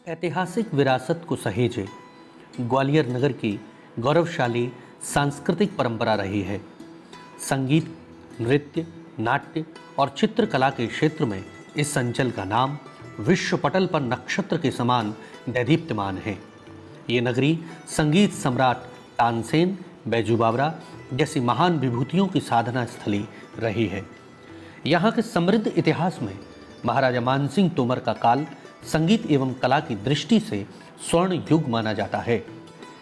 ऐतिहासिक विरासत को सहेजे ग्वालियर नगर की गौरवशाली सांस्कृतिक परंपरा रही है। संगीत, नृत्य, नाट्य और चित्रकला के क्षेत्र में इस अंचल का नाम विश्व पटल पर नक्षत्र के समान दैदीप्यमान है। ये नगरी संगीत सम्राट तानसेन, बैजू बावरा जैसी महान विभूतियों की साधना स्थली रही है। यहाँ के समृद्ध इतिहास में महाराजा मानसिंह तोमर का काल संगीत एवं कला की दृष्टि से स्वर्ण युग माना जाता है।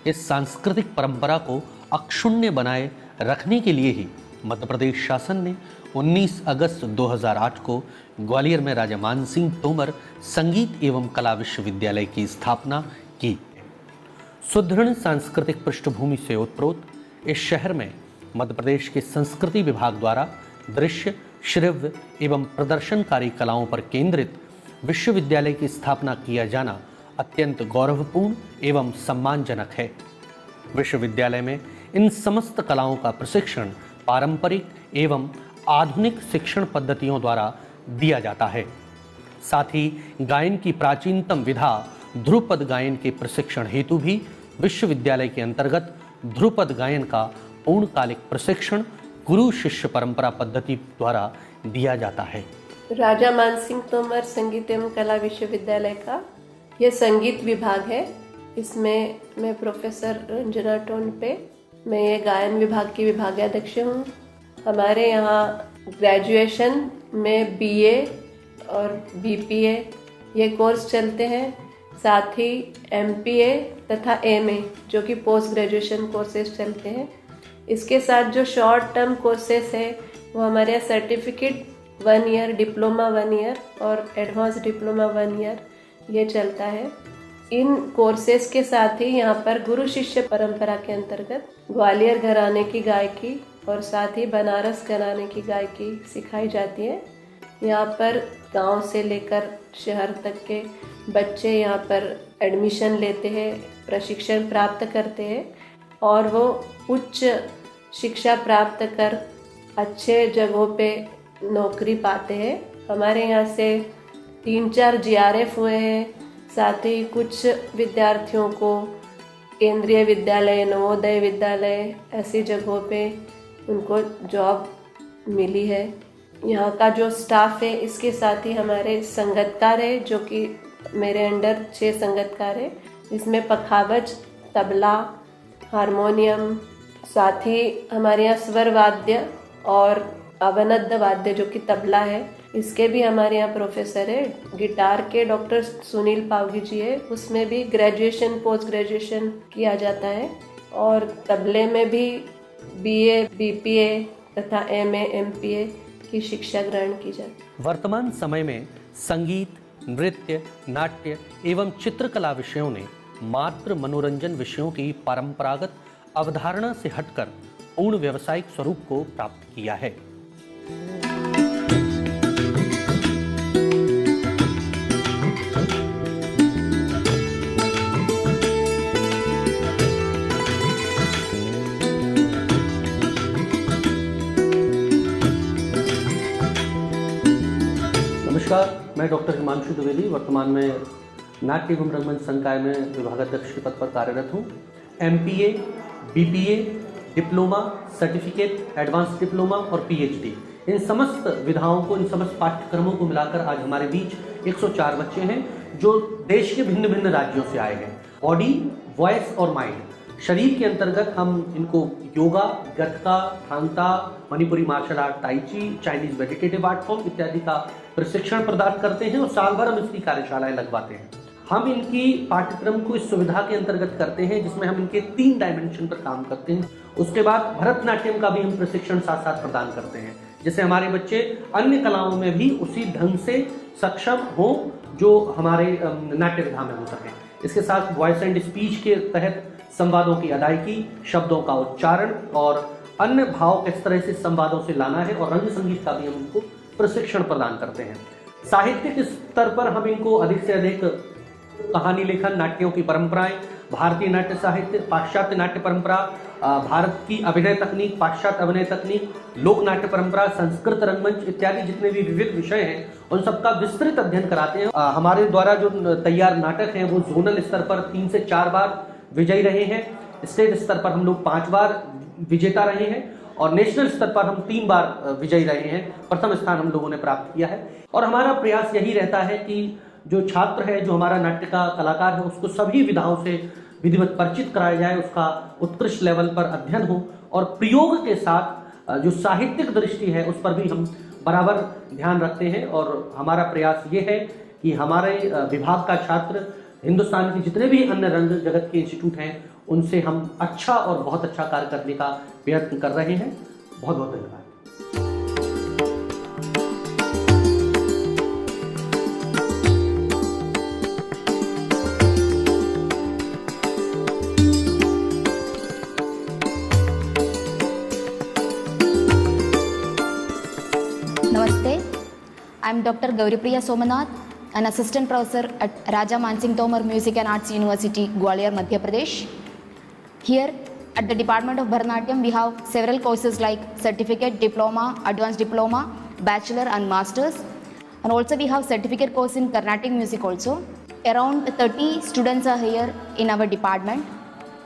इस सांस्कृतिक परंपरा को अक्षुण्य बनाए रखने के लिए ही मध्य प्रदेश शासन ने 19 अगस्त 2008 को ग्वालियर में राजा मानसिंह तोमर संगीत एवं कला विश्वविद्यालय की स्थापना की। सुदृढ़ सांस्कृतिक पृष्ठभूमि से उत्प्रोत इस शहर में मध्य प्रदेश के संस्कृति विभाग द्वारा दृश्य, श्रव्य एवं प्रदर्शनकारी कलाओं पर केंद्रित विश्वविद्यालय की स्थापना किया जाना अत्यंत गौरवपूर्ण एवं सम्मानजनक है। विश्वविद्यालय में इन समस्त कलाओं का प्रशिक्षण पारंपरिक एवं आधुनिक शिक्षण पद्धतियों द्वारा दिया जाता है। साथ ही गायन की प्राचीनतम विधा ध्रुपद गायन के प्रशिक्षण हेतु भी विश्वविद्यालय के अंतर्गत ध्रुपद गायन का पूर्णकालिक प्रशिक्षण गुरु शिष्य परंपरा पद्धति द्वारा दिया जाता है। राजा मानसिंह तोमर संगीत एवं कला विश्वविद्यालय का यह संगीत विभाग है। इसमें मैं प्रोफेसर रंजना टोनपे, मैं ये गायन विभाग की विभागाध्यक्ष हूँ। हमारे यहाँ ग्रेजुएशन में बीए और बीपीए ये कोर्स चलते हैं, साथ ही एमपीए तथा एमए जो कि पोस्ट ग्रेजुएशन कोर्सेज चलते हैं। इसके साथ जो शॉर्ट टर्म कोर्सेस है वो हमारे यहाँ सर्टिफिकेट 1 ईयर, डिप्लोमा 1 ईयर और एडवांस डिप्लोमा 1 ईयर ये चलता है। इन कोर्सेज के साथ ही यहाँ पर गुरु शिष्य परंपरा के अंतर्गत ग्वालियर घराने की गायकी और साथ ही बनारस घराने की गायकी सिखाई जाती है। यहाँ पर गांव से लेकर शहर तक के बच्चे यहाँ पर एडमिशन लेते हैं, प्रशिक्षण प्राप्त करते हैं और वो उच्च शिक्षा प्राप्त कर अच्छे जगहों पे नौकरी पाते हैं। हमारे यहाँ से 3-4 जीआरएफ हुए हैं। साथ ही कुछ विद्यार्थियों को केंद्रीय विद्यालय, नवोदय विद्यालय ऐसी जगहों पे उनको जॉब मिली है। यहाँ का जो स्टाफ है इसके साथ ही हमारे संगतकार है जो कि मेरे अंडर 6 संगतकार है। इसमें पखावज, तबला, हारमोनियम, साथ ही हमारे यहाँ स्वर वाद्य और अवनद्द वाद्य जो कि तबला है इसके भी हमारे यहाँ प्रोफेसर है। गिटार के डॉक्टर सुनील पावगी जी है, उसमें भी ग्रेजुएशन पोस्ट ग्रेजुएशन किया जाता है और तबले में भी बीए, बीपीए तथा एमए, एमपीए की शिक्षा ग्रहण की जाती है। वर्तमान समय में संगीत, नृत्य, नाट्य एवं चित्रकला विषयों ने मात्र मनोरंजन विषयों की परंपरागत अवधारणा से हटकर पूर्ण व्यावसायिक स्वरूप को प्राप्त किया है। नमस्कार, मैं डॉक्टर हिमांशु द्विवेदी वर्तमान में नाट्य एवं रंगमंच संकाय में विभागाध्यक्ष के पद पर कार्यरत हूँ। MPa, BPA, diploma, certificate, advance diploma और पीएचडी इन समस्त विधाओं को, इन समस्त पाठ्यक्रमों को मिलाकर आज हमारे बीच 104 बच्चे हैं जो देश के भिन्न भिन्न राज्यों से आए हैं। बॉडी, वॉइस और माइंड शरीर के अंतर्गत हम इनको योगा, गतका, थांगता, मणिपुरी मार्शल आर्ट, ताई ची, चाइनीज मेडिटेटिव आर्ट फॉर्म इत्यादि का प्रशिक्षण प्रदान करते हैं और साल भर हम इसकी कार्यशालाएं लगवाते हैं। हम इनकी पाठ्यक्रम को इस सुविधा के अंतर्गत करते हैं जिसमें हम इनके 3 डायमेंशन पर काम करते हैं। उसके बाद भरतनाट्यम का भी हम प्रशिक्षण साथ साथ प्रदान करते हैं जिससे हमारे बच्चे अन्य कलाओं में भी उसी ढंग से सक्षम हो जो हमारे नाट्य विधा में हो सके। इसके साथ वॉइस एंड स्पीच के तहत संवादों की अदायगी, शब्दों का उच्चारण और अन्य भाव किस तरह से संवादों से लाना है और रंग संगीत का भी हम इनको प्रशिक्षण प्रदान करते हैं। साहित्यिक स्तर पर हम इनको अधिक से अधिक कहानी लेखन, नाट्यों की परंपराएं, भारतीय नाट्य साहित्य, पाश्चात्य नाट्य परंपरा भारत की अभिनय तकनीक, पाश्चात्य अभिनय तकनीक, लोक नाट्य परंपरा, संस्कृत रंगमंच इत्यादि जितने भी विविध विषय हैं उन सबका विस्तृत अध्ययन कराते हैं। हमारे द्वारा जो तैयार नाटक हैं वो जोनल स्तर पर 3 से 4 बार विजयी रहे हैं, स्टेट स्तर पर हम लोग 5 बार विजेता रहे हैं और नेशनल स्तर पर हम 3 बार विजयी रहे हैं। प्रथम स्थान हम लोगों ने प्राप्त किया है और हमारा प्रयास यही रहता है कि जो छात्र है, जो हमारा नाट्य का कलाकार है, उसको सभी विधाओं से विधिवत परिचित कराया जाए, उसका उत्कृष्ट लेवल पर अध्ययन हो और प्रयोग के साथ जो साहित्यिक दृष्टि है उस पर भी हम बराबर ध्यान रखते हैं। और हमारा प्रयास ये है कि हमारे विभाग का छात्र हिंदुस्तान के जितने भी अन्य रंग जगत के इंस्टीट्यूट हैं उनसे हम अच्छा और बहुत अच्छा कार्य करने का प्रयत्न कर रहे हैं। बहुत बहुत धन्यवाद। Namaste, I am Dr. Gauripriya Somanath, an assistant professor at Raja Mansingh Tomar Music and Arts University, Gwalior, Madhya Pradesh. Here at the Department of Bharatanatyam, we have several courses like certificate, diploma, advanced diploma, bachelor and masters, and also we have certificate course in Carnatic music also. Around 30 students are here in our department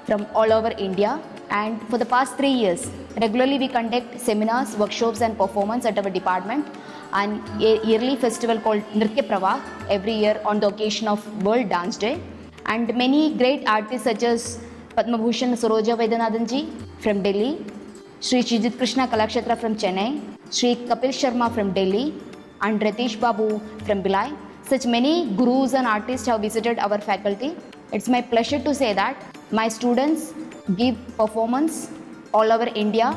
from all over India, and for the past 3 years regularly we conduct seminars, workshops and performance at our department, and a yearly festival called Nritya Pravah every year on the occasion of World Dance Day. And many great artists such as Padma Bhushan Saroja Vaidyanathn ji from Delhi, Sri Chijit Krishna Kalakshetra from Chennai, Sri Kapil Sharma from Delhi, and Ritesh Babu from Bhilai. Such many gurus and artists have visited our faculty. It's my pleasure to say that my students give performance all over India.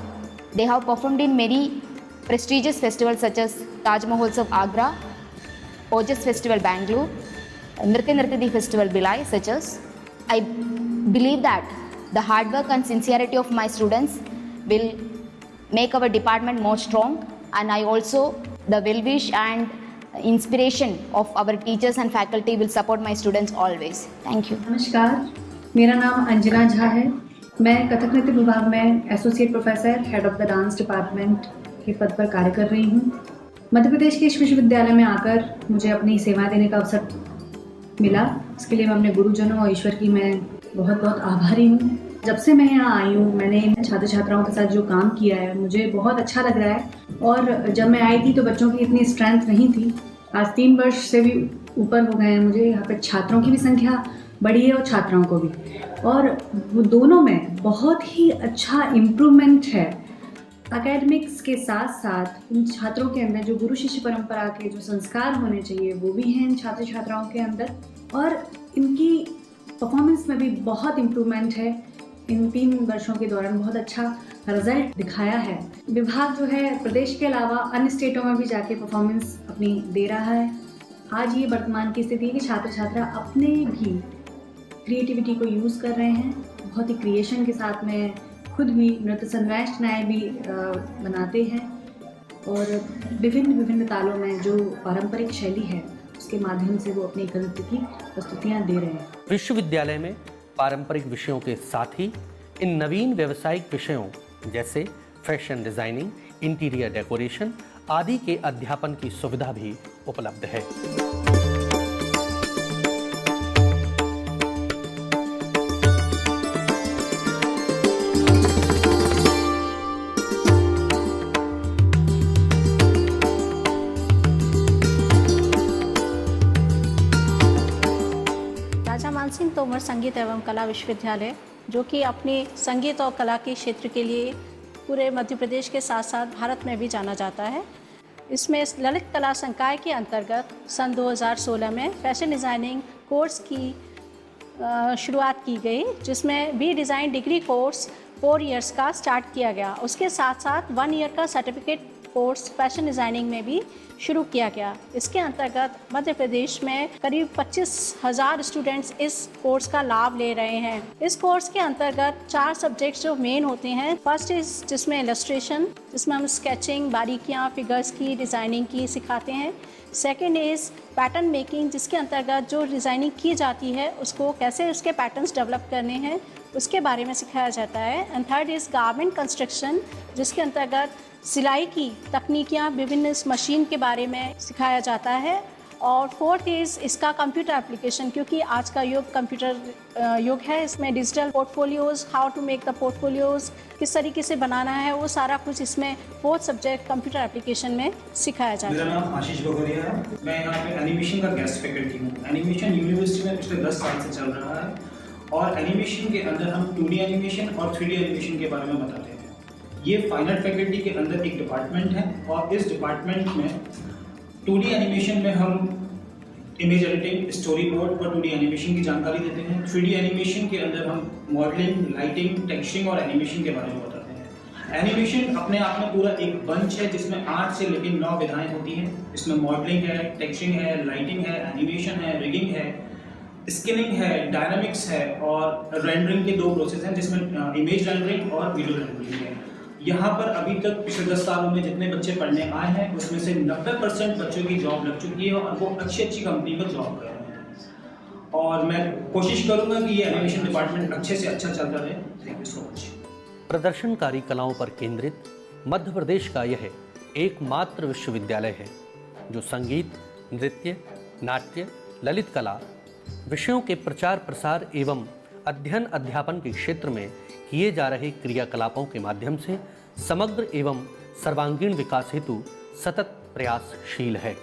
They have performed in many prestigious festivals such as Taj Mahotsav Agra, Ojas Festival Bangalore, Nritya Nrityadi Festival Bhilai, such as. I believe that the hard work and sincerity of my students will make our department more strong, and I also the well-wish and inspiration of our teachers and faculty will support my students always. Thank you. नमस्कार, मेरा नाम अंजना झा है। मैं कथक नृत्य विभाग में associate professor, head of the dance department के पद पर कार्य कर रही हूँ। मध्य प्रदेश के इस विश्वविद्यालय में आकर मुझे अपनी सेवाएं देने का अवसर मिला। इसके लिए मैं अपने गुरुजनों और ईश्वर की मैं बहुत बहुत आभारी हूँ। जब से मैं यहाँ आई हूँ, मैंने इन छात्र छात्राओं के साथ जो काम किया है मुझे बहुत अच्छा लग रहा है। और जब मैं आई थी तो बच्चों की इतनी स्ट्रेंथ नहीं थी। आज 3 वर्ष से भी ऊपर हो गए हैं। मुझे यहाँ पर छात्रों की भी संख्या बढ़ी है और छात्राओं को भी, और वो दोनों में बहुत ही अच्छा इम्प्रूवमेंट है। एकेडमिक्स के साथ साथ इन छात्रों के अंदर जो गुरु शिष्य परंपरा के जो संस्कार होने चाहिए वो भी हैं इन छात्र छात्राओं के अंदर, और इनकी परफॉर्मेंस में भी बहुत इम्प्रूवमेंट है। इन 3 वर्षों के दौरान बहुत अच्छा रिजल्ट दिखाया है। विभाग जो है प्रदेश के अलावा अन्य स्टेटों में भी जाके परफॉर्मेंस अपनी दे रहा है। आज ये वर्तमान की स्थिति है कि छात्र छात्रा अपने भी क्रिएटिविटी को यूज़ कर रहे हैं, बहुत ही क्रिएशन के साथ में खुद भी नृत्य संरचनाएँ भी बनाते हैं, और विभिन्न तालों में जो पारंपरिक शैली है उसके माध्यम से वो अपनी नृत्य की प्रस्तुतियाँ दे रहे हैं। विश्वविद्यालय में पारंपरिक विषयों के साथ ही इन नवीन व्यावसायिक विषयों जैसे फैशन डिजाइनिंग, इंटीरियर डेकोरेशन आदि के अध्यापन की सुविधा भी उपलब्ध है। राजा मानसिंह तोमर संगीत एवं कला विश्वविद्यालय, जो कि अपनी संगीत और कला के क्षेत्र के लिए पूरे मध्य प्रदेश के साथ साथ भारत में भी जाना जाता है। इसमें ललित कला संकाय के अंतर्गत सन 2016 में फैशन डिज़ाइनिंग कोर्स की शुरुआत की गई, जिसमें B design degree course 4 years का स्टार्ट किया गया। उसके साथ साथ 1 ईयर का सर्टिफिकेट कोर्स फैशन डिज़ाइनिंग में भी शुरू किया गया। इसके अंतर्गत मध्य प्रदेश में करीब 25,000 स्टूडेंट्स इस कोर्स का लाभ ले रहे हैं। इस कोर्स के अंतर्गत 4 सब्जेक्ट्स जो मेन होते हैं। फर्स्ट इज जिसमें इलस्ट्रेशन, जिसमें हम स्केचिंग, बारीकियाँ, फिगर्स की डिज़ाइनिंग की सिखाते हैं। सेकेंड इज़ पैटर्न मेकिंग, जिसके अंतर्गत जो डिज़ाइनिंग की जाती है उसको कैसे उसके पैटर्न्स डेवलप करने हैं उसके बारे में सिखाया जाता है। And third is garment construction, जिसके अंतर्गत सिलाई की तकनीकियाँ, विभिन्न मशीन के बारे में सिखाया जाता है। और फोर्थ इज़ इसका कंप्यूटर एप्लीकेशन, क्योंकि आज का युग कंप्यूटर युग है। इसमें digital portfolios, how to make the portfolios, किस तरीके से बनाना है, वो सारा कुछ इसमें फोर्थ सब्जेक्ट कंप्यूटर एप्लीकेशन में सिखाया जाता है। मेरा नाम आशीष बगोरिया है। मैं यहाँ पे एनिमेशन का गेस्ट फैकल्टी हूँ। एनिमेशन यूनिवर्सिटी में पिछले 10 साल से चल रहा है और एनिमेशन के अंदर हम 2D एनिमेशन और 3D एनिमेशन के बारे में बताते हैं। ये फाइनल फैकल्टी के अंदर एक डिपार्टमेंट है और इस डिपार्टमेंट में 2D एनिमेशन में हम इमेज एडिटिंग, स्टोरी बोर्ड और 2D एनिमेशन की जानकारी देते हैं। 3D एनिमेशन के अंदर हम मॉडलिंग, लाइटिंग, टेक्सचरिंग और एनिमेशन के बारे में बताते हैं। एनिमेशन अपने आप में पूरा एक बंच है जिसमें 8 से लेकर 9 विधाएं होती हैं। इसमें मॉडलिंग है, टेक्सचरिंग है, लाइटिंग है, एनिमेशन है, रिगिंग है, स्किनिंग है, डायनामिक्स है और रेंडरिंग के 2 प्रोसेस हैं जिसमें इमेज रेंडरिंग और वीडियो रेंडरिंग है। यहाँ पर अभी तक पिछले 10 सालों में जितने बच्चे पढ़ने आए हैं उसमें से 90% बच्चों की जॉब लग चुकी है और वो अच्छी कंपनी में जॉब कर रहे हैं। और मैं कोशिश करूँगा कि ये एनिमेशन डिपार्टमेंट अच्छे से अच्छा चलता रहे। Thank you so much. प्रदर्शनकारी कलाओं पर केंद्रित मध्य प्रदेश का यह एकमात्र विश्वविद्यालय है जो संगीत, नृत्य, नाट्य, ललित कला विषयों के प्रचार प्रसार एवं अध्ययन अध्यापन के क्षेत्र में किए जा रहे क्रियाकलापों के माध्यम से समग्र एवं सर्वांगीण विकास हेतु सतत प्रयासशील है।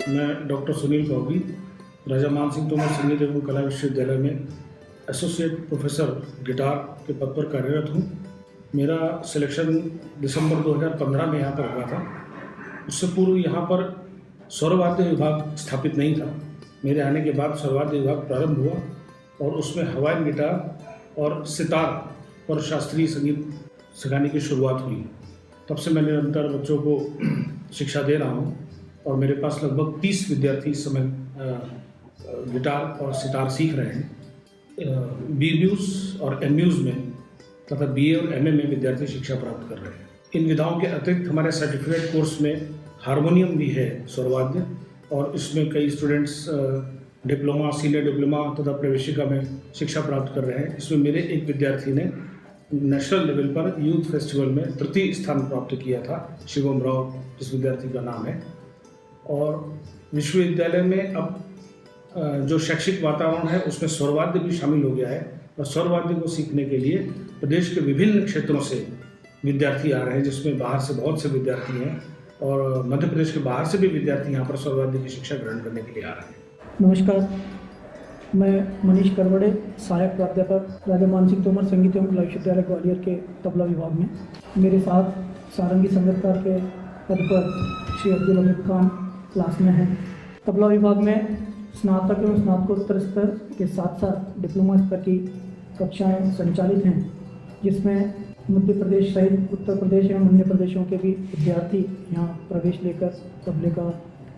मैं डॉक्टर सुनील कौगी, राजा मानसिंह तोमर संगीत एवं कला विश्वविद्यालय में एसोसिएट प्रोफेसर गिटार के पद पर कार्यरत हूँ। मेरा सिलेक्शन दिसंबर 2015 में यहाँ पर हुआ था। उससे पूर्व यहाँ पर स्वरवाद्य विभाग स्थापित नहीं था। मेरे आने के बाद स्वरवाद्य विभाग प्रारंभ हुआ और उसमें हवाइन गिटार और सितार पर शास्त्रीय संगीत सिखाने की शुरुआत हुई। तब से मैं निरंतर बच्चों को शिक्षा दे रहा हूँ और मेरे पास लगभग 30 विद्यार्थी इस समय गिटार और सितार सीख रहे हैं। BBUs और MUs में तथा BA और MA में विद्यार्थी शिक्षा प्राप्त कर रहे हैं। इन विधाओं के अतिरिक्त हमारे सर्टिफिकेट कोर्स में हारमोनियम भी है, स्वरवाद्य, और इसमें कई स्टूडेंट्स डिप्लोमा, सीनियर डिप्लोमा तथा प्रवेशिका में शिक्षा प्राप्त कर रहे हैं। इसमें मेरे एक विद्यार्थी ने नेशनल लेवल पर यूथ फेस्टिवल में तृतीय स्थान प्राप्त किया था। शिवम राव जिस विद्यार्थी का नाम है। और विश्वविद्यालय में अब जो शैक्षिक वातावरण है उसमें स्वरवाद्य भी शामिल हो गया है और स्वरवाद्य को सीखने के लिए प्रदेश के विभिन्न क्षेत्रों से विद्यार्थी आ रहे हैं, जिसमें बाहर से बहुत से विद्यार्थी हैं और मध्य प्रदेश के बाहर से भी विद्यार्थी यहाँ पर स्वरवाद्य की शिक्षा ग्रहण करने के लिए आ रहे हैं। नमस्कार, मैं मनीष करवड़े, सहायक प्राध्यापक राजा मानसिंह तोमर संगीत एवं कला विश्वविद्यालय ग्वालियर के तबला विभाग में। मेरे साथ सारंगी संगीतकार के पद पर श्री अब्दुल हमीद खान क्लास में हैं। तबला विभाग में स्नातक एवं स्नातकोत्तर स्तर के साथ साथ डिप्लोमा स्तर की कक्षाएं संचालित हैं, जिसमें मध्य प्रदेश सहित उत्तर प्रदेश एवं अन्य प्रदेशों के भी विद्यार्थी यहाँ प्रवेश लेकर तबले का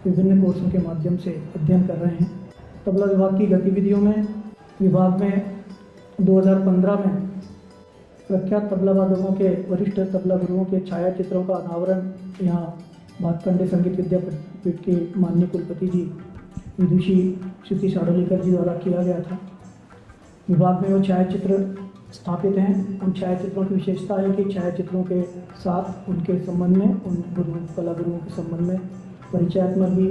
विभिन्न कोर्सों के माध्यम से अध्ययन कर रहे हैं। तबला विभाग की गतिविधियों में विभाग में 2015 में प्रख्यात तबला वादकों के वरिष्ठ तबला गुरुओं के छायाचित्रों का अनावरण यहाँ भातखंडे संगीत विद्यापीठ के माननीय कुलपति जी विदुषी श्रुति साडोलीकर जी द्वारा किया गया था। विभाग में वो छायाचित्र स्थापित हैं। उन छायाचित्रों की विशेषता है कि छायाचित्रों के साथ उनके संबंध में, उन कला गुरुओं के संबंध में परिचयात्मक भी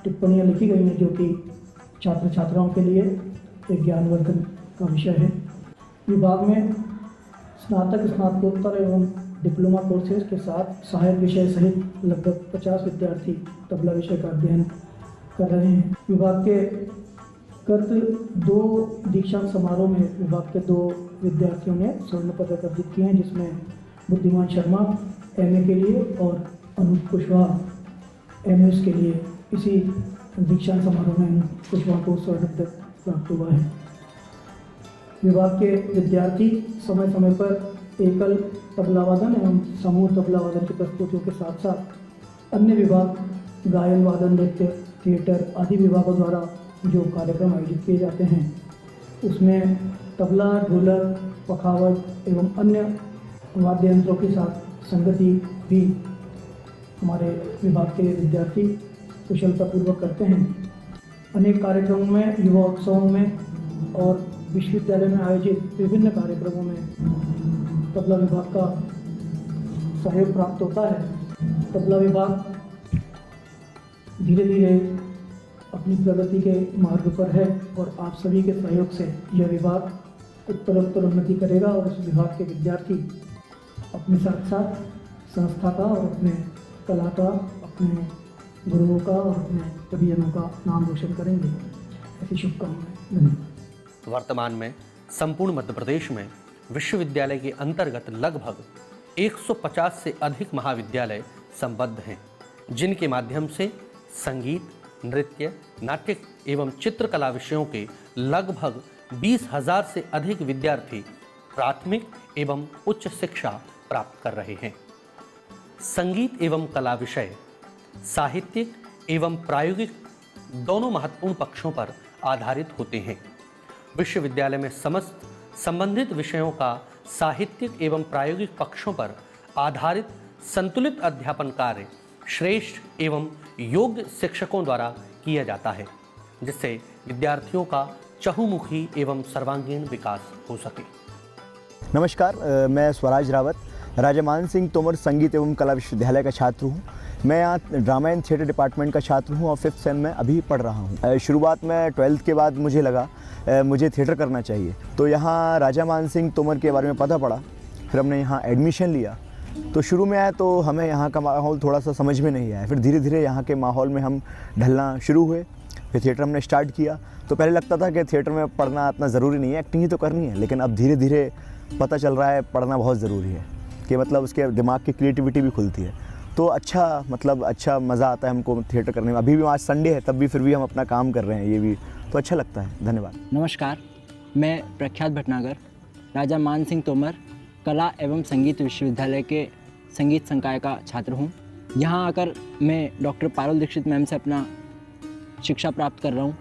टिप्पणियाँ लिखी गई हैं, जो कि छात्र छात्राओं के लिए एक ज्ञानवर्धन का विषय है। विभाग में स्नातक, स्नातकोत्तर एवं डिप्लोमा कोर्सेज के साथ सहायक विषय सहित लगभग 50 विद्यार्थी तबला विषय का अध्ययन कर रहे हैं। विभाग के गत 2 दीक्षांत समारोह में विभाग के 2 विद्यार्थियों ने स्वर्ण पदक अर्जित किए हैं, जिसमें बुद्धिमान शर्मा MA के लिए और अनूप कुशवाहा MS के लिए। इसी दीक्षांत समारोह में अनूप कुशवाहा को स्वर्ण पदक प्राप्त हुआ है। विभाग के विद्यार्थी समय समय पर एकल तबला वादन एवं समूह तबला वादन की प्रस्तुतियों के साथ साथ अन्य विभाग, गायन, वादन, नृत्य, थिएटर आदि विभागों द्वारा जो कार्यक्रम आयोजित किए जाते हैं, उसमें तबला, ढोलक, पखावज एवं अन्य वाद्य यंत्रों के साथ संगति भी हमारे विभाग के विद्यार्थी कुशलतापूर्वक करते हैं। अनेक कार्यक्रमों में, युवा उत्सवों में और विश्वविद्यालय में आयोजित विभिन्न कार्यक्रमों में तबला विभाग का सहयोग प्राप्त होता है। तबला विभाग धीरे धीरे अपनी प्रगति के मार्ग पर है और आप सभी के सहयोग से यह विभाग उत्तरोत्तर उन्नति करेगा और इस विभाग के विद्यार्थी अपने साथ साथ संस्था का और अपने कला का, अपने गुरुओं का और अपने अभियानों का नाम रोशन करेंगे। ऐसी शुभकामनाएं। धन्यवाद। वर्तमान में संपूर्ण मध्य प्रदेश में विश्वविद्यालय के अंतर्गत लगभग 150 से अधिक महाविद्यालय संबद्ध हैं, जिनके माध्यम से संगीत, नृत्य, नाट्य एवं चित्रकला विषयों के लगभग 20,000 से अधिक विद्यार्थी प्राथमिक एवं उच्च शिक्षा प्राप्त कर रहे हैं। संगीत एवं कला विषय साहित्यिक एवं प्रायोगिक दोनों महत्वपूर्ण पक्षों पर आधारित होते हैं। विश्वविद्यालय में समस्त संबंधित विषयों का साहित्यिक एवं प्रायोगिक पक्षों पर आधारित संतुलित अध्यापन कार्य श्रेष्ठ एवं योग्य शिक्षकों द्वारा किया जाता है, जिससे विद्यार्थियों का चहुमुखी एवं सर्वांगीण विकास हो सके। नमस्कार, मैं स्वराज रावत राजा मान सिंह तोमर संगीत एवं कला विश्वविद्यालय का छात्र हूँ। मैं यहाँ ड्रामा एंड थिएटर डिपार्टमेंट का छात्र हूँ और 5th सेम में अभी पढ़ रहा हूँ। शुरुआत में 12th के बाद मुझे लगा मुझे थिएटर करना चाहिए, तो यहाँ राजा मान सिंह तोमर के बारे में पता पड़ा। फिर हमने यहाँ एडमिशन लिया। तो शुरू में आया तो हमें यहाँ का माहौल थोड़ा सा समझ में नहीं आया। फिर धीरे धीरे यहाँ के माहौल में हम ढलना शुरू हुए। फिर थिएटर हमने स्टार्ट किया। तो पहले लगता था कि थिएटर में पढ़ना इतना ज़रूरी नहीं है, एक्टिंग ही तो करनी है। लेकिन अब धीरे धीरे पता चल रहा है पढ़ना बहुत ज़रूरी है, कि मतलब उसके दिमाग की क्रिएटिविटी भी खुलती है। तो अच्छा मज़ा आता है हमको थिएटर करने में। अभी भी आज संडे है, तब भी फिर भी हम अपना काम कर रहे हैं, ये भी तो अच्छा लगता है। धन्यवाद। नमस्कार, मैं प्रख्यात भटनागर राजा मान सिंह तोमर कला एवं संगीत विश्वविद्यालय के संगीत संकाय का छात्र हूँ। यहाँ आकर मैं डॉक्टर पारुल दीक्षित मैम से अपना शिक्षा प्राप्त कर रहा हूँ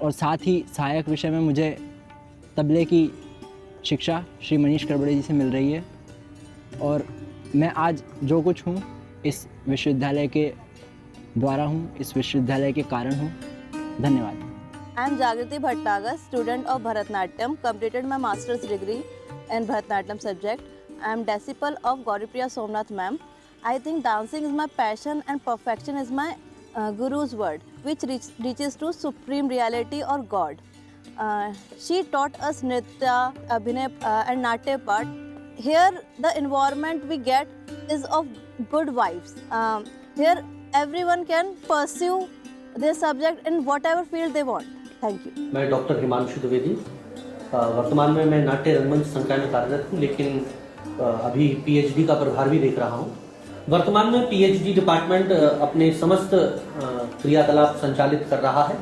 और साथ ही सहायक विषय में मुझे तबले की शिक्षा श्री मनीष करबड़े जी से मिल रही है। और मैं आज जो कुछ हूँ इस विश्वविद्यालय के द्वारा हूँ, इस विश्वविद्यालय के कारण हूँ। धन्यवाद। I am Jagriti Bhattnagar, student of Bharatnatyam, completed my master's degree in Bharatnatyam subject. I am disciple of Gauripriya Somnath ma'am. I think dancing is my passion and perfection is my guru's word, which reaches to supreme reality or God. She taught us Nritya, Abhinay and Natya part. Here the environment we get is of good vibes. Here everyone can pursue their subject in whatever field they want. Thank you. मैं doctor Himanshu Dwivedi, वर्तमान में मैं नाट्य रंगमंच संकाय में कार्यरत हूँ, लेकिन अभी पीएचडी का प्रभार भी देख रहा हूँ। वर्तमान में पीएचडी डिपार्टमेंट अपने समस्त क्रियाकलाप संचालित कर रहा है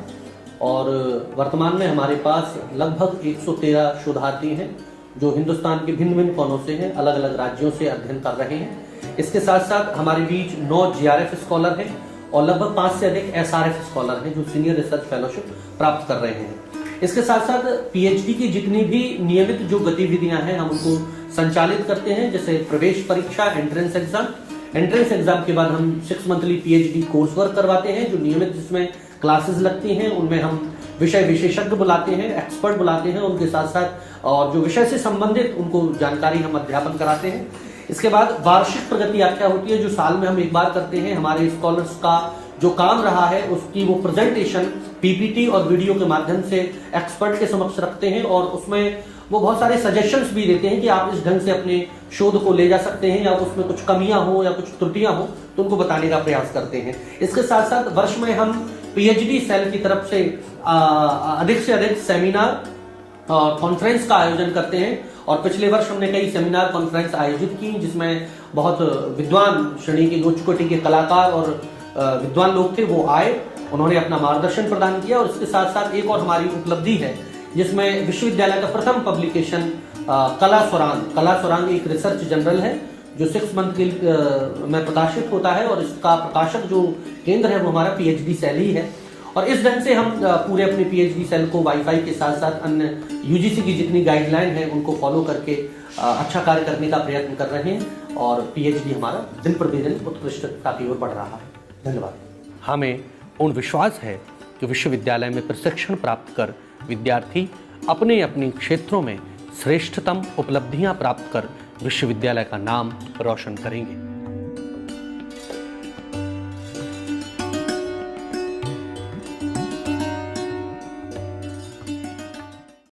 और वर्तमान में हमारे पास लगभग 113 शोधार्थी हैं जो हिंदुस्तान के भिन्न भिन्न कोनों से हैं, अलग अलग राज्यों से अध्ययन कर रहे हैं। इसके साथ साथ हमारे बीच 9 जीआरएफ स्कॉलर हैं और लगभग 5 से अधिक एसआरएफ स्कॉलर हैं जो सीनियर रिसर्च फेलोशिप प्राप्त कर रहे हैं। इसके साथ साथ पीएचडी की जितनी भी नियमित जो गतिविधियां हैं हम उनको संचालित करते हैं, जैसे प्रवेश परीक्षा, एंट्रेंस एग्जाम के बाद हम 6 मंथली पीएचडी कोर्स वर्क करवाते हैं जो नियमित जिसमें क्लासेस लगती हैं। उनमें हम विषय विशेषज्ञ बुलाते हैं, एक्सपर्ट बुलाते हैं, उनके साथ साथ और जो विषय से संबंधित उनको जानकारी हम अध्यापन कराते हैं। इसके बाद वार्षिक प्रगति व्याख्या होती है जो साल में हम एक बार करते हैं। हमारे स्कॉलर्स का जो काम रहा है उसकी वो प्रेजेंटेशन पीपीटी और वीडियो के माध्यम से एक्सपर्ट के समक्ष रखते हैं और उसमें वो बहुत सारे सजेशंस भी देते हैं कि आप इस ढंग से अपने शोध को ले जा सकते हैं या उसमें कुछ कमियां हो या कुछ त्रुटियां हो तो उनको बताने का प्रयास करते हैं। इसके साथ साथ वर्ष में हम पीएचडी सेल की तरफ से अधिक से अधिक सेमिनार और कॉन्फ्रेंस का आयोजन करते हैं और पिछले वर्ष हमने कई सेमिनार कॉन्फ्रेंस आयोजित की जिसमें बहुत विद्वान श्रेणी के उच्च कोटि के कलाकार और विद्वान लोग थे, वो आए, उन्होंने अपना मार्गदर्शन प्रदान किया। और इसके साथ साथ एक और हमारी उपलब्धि है जिसमें विश्वविद्यालय का प्रथम पब्लिकेशन कला स्वरांग एक रिसर्च जर्नल है जो 6 मंथ में प्रकाशित होता है और इसका प्रकाशक जो केंद्र है वो हमारा पीएचडी सेल ही है। और इस ढंग से हम पूरे अपने पीएचडी सेल को वाईफाई के साथ साथ अन्य यूजीसी की जितनी गाइडलाइन है उनको फॉलो करके अच्छा कार्य करने का प्रयत्न कर रहे हैं और पीएचडी हमारा दिन प्रतिदिन उत्कृष्टता की ओर बढ़ रहा है। धन्यवाद। हमें पूर्ण विश्वास है कि विश्वविद्यालय में प्रशिक्षण प्राप्त कर विद्यार्थी अपने अपने क्षेत्रों में श्रेष्ठतम उपलब्धियां प्राप्त कर विश्वविद्यालय का नाम रोशन करेंगे।